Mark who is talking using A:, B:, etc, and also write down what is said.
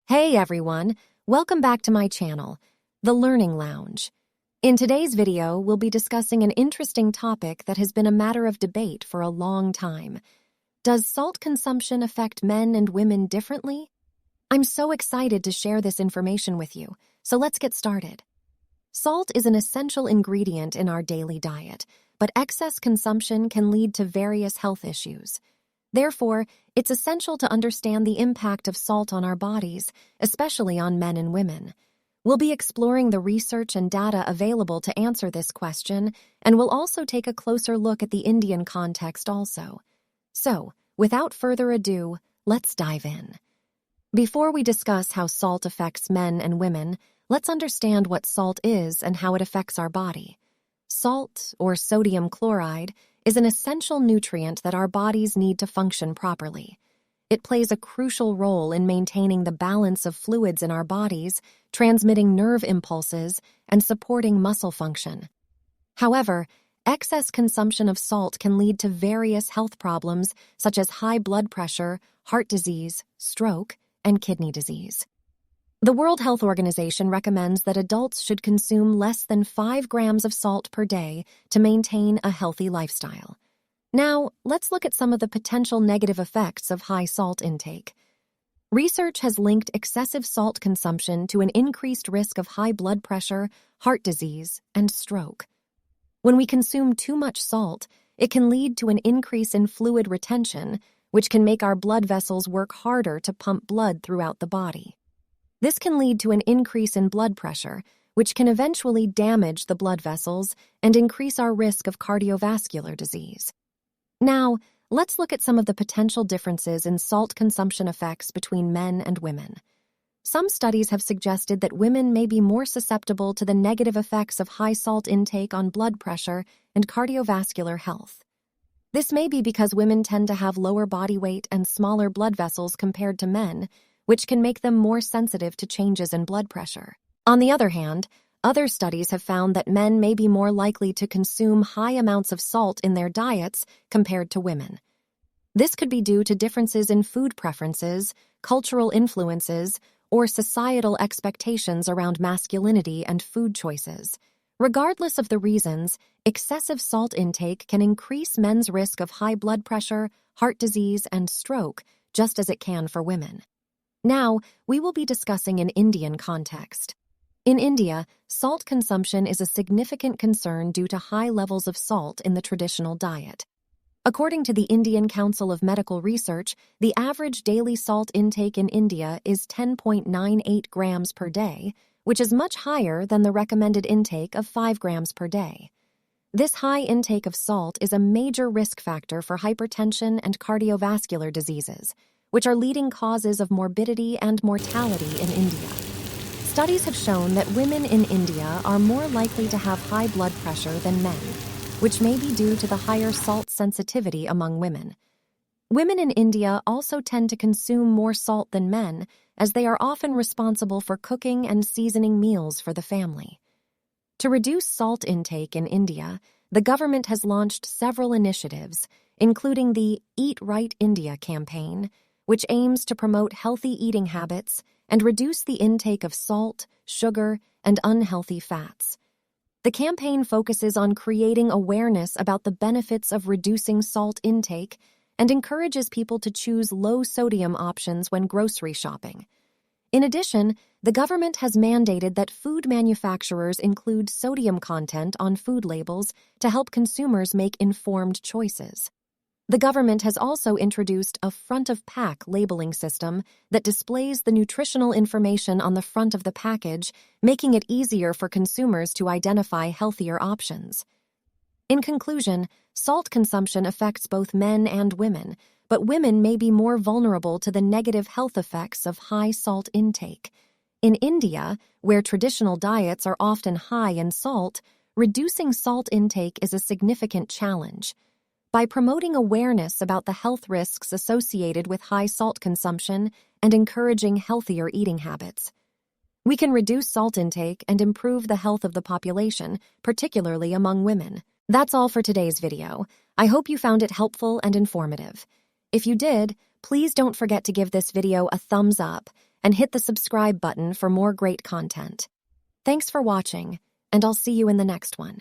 A: Hey everyone, welcome back to my channel, The Learning Lounge. In today's video, we'll be discussing an interesting topic that has been a matter of debate for a long time. Does salt consumption affect men and women differently? I'm so excited to share this information with you, so let's get started. Salt is an essential ingredient in our daily diet, but excess consumption can lead to various health issues. Therefore, it's essential to understand the impact of salt on our bodies, especially on men and women. We'll be exploring the research and data available to answer this question, and we'll also take a closer look at the Indian context also. So, without further ado, let's dive in. Before we discuss how salt affects men and women, let's understand what salt is and how it affects our body. Salt, or sodium chloride, is an essential nutrient that our bodies need to function properly. It plays a crucial role in maintaining the balance of fluids in our bodies, transmitting nerve impulses, and supporting muscle function. However, excess consumption of salt can lead to various health problems such as high blood pressure, heart disease, stroke, and kidney disease. The World Health Organization recommends that adults should consume less than 5 grams of salt per day to maintain a healthy lifestyle. Now, let's look at some of the potential negative effects of high salt intake. Research has linked excessive salt consumption to an increased risk of high blood pressure, heart disease, and stroke. When we consume too much salt, it can lead to an increase in fluid retention, which can make our blood vessels work harder to pump blood throughout the body. This can lead to an increase in blood pressure, which can eventually damage the blood vessels and increase our risk of cardiovascular disease. Now, let's look at some of the potential differences in salt consumption effects between men and women. Some studies have suggested that women may be more susceptible to the negative effects of high salt intake on blood pressure and cardiovascular health. This may be because women tend to have lower body weight and smaller blood vessels compared to men, which can make them more sensitive to changes in blood pressure. On the other hand, other studies have found that men may be more likely to consume high amounts of salt in their diets compared to women. This could be due to differences in food preferences, cultural influences, or societal expectations around masculinity and food choices. Regardless of the reasons, excessive salt intake can increase men's risk of high blood pressure, heart disease, and stroke, just as it can for women. Now, we will be discussing an Indian context. In India, salt consumption is a significant concern due to high levels of salt in the traditional diet. According to the Indian Council of Medical Research, the average daily salt intake in India is 10.98 grams per day, which is much higher than the recommended intake of 5 grams per day. This high intake of salt is a major risk factor for hypertension and cardiovascular diseases, which are leading causes of morbidity and mortality in India. Studies have shown that women in India are more likely to have high blood pressure than men, which may be due to the higher salt sensitivity among women. Women in India also tend to consume more salt than men, as they are often responsible for cooking and seasoning meals for the family. To reduce salt intake in India, the government has launched several initiatives, including the Eat Right India campaign, which aims to promote healthy eating habits and reduce the intake of salt, sugar, and unhealthy fats. The campaign focuses on creating awareness about the benefits of reducing salt intake and encourages people to choose low-sodium options when grocery shopping. In addition, the government has mandated that food manufacturers include sodium content on food labels to help consumers make informed choices. The government has also introduced a front-of-pack labeling system that displays the nutritional information on the front of the package, making it easier for consumers to identify healthier options. In conclusion, salt consumption affects both men and women, but women may be more vulnerable to the negative health effects of high salt intake. In India, where traditional diets are often high in salt, reducing salt intake is a significant challenge. By promoting awareness about the health risks associated with high salt consumption and encouraging healthier eating habits, we can reduce salt intake and improve the health of the population, particularly among women. That's all for today's video. I hope you found it helpful and informative. If you did, please don't forget to give this video a thumbs up and hit the subscribe button for more great content. Thanks for watching, and I'll see you in the next one.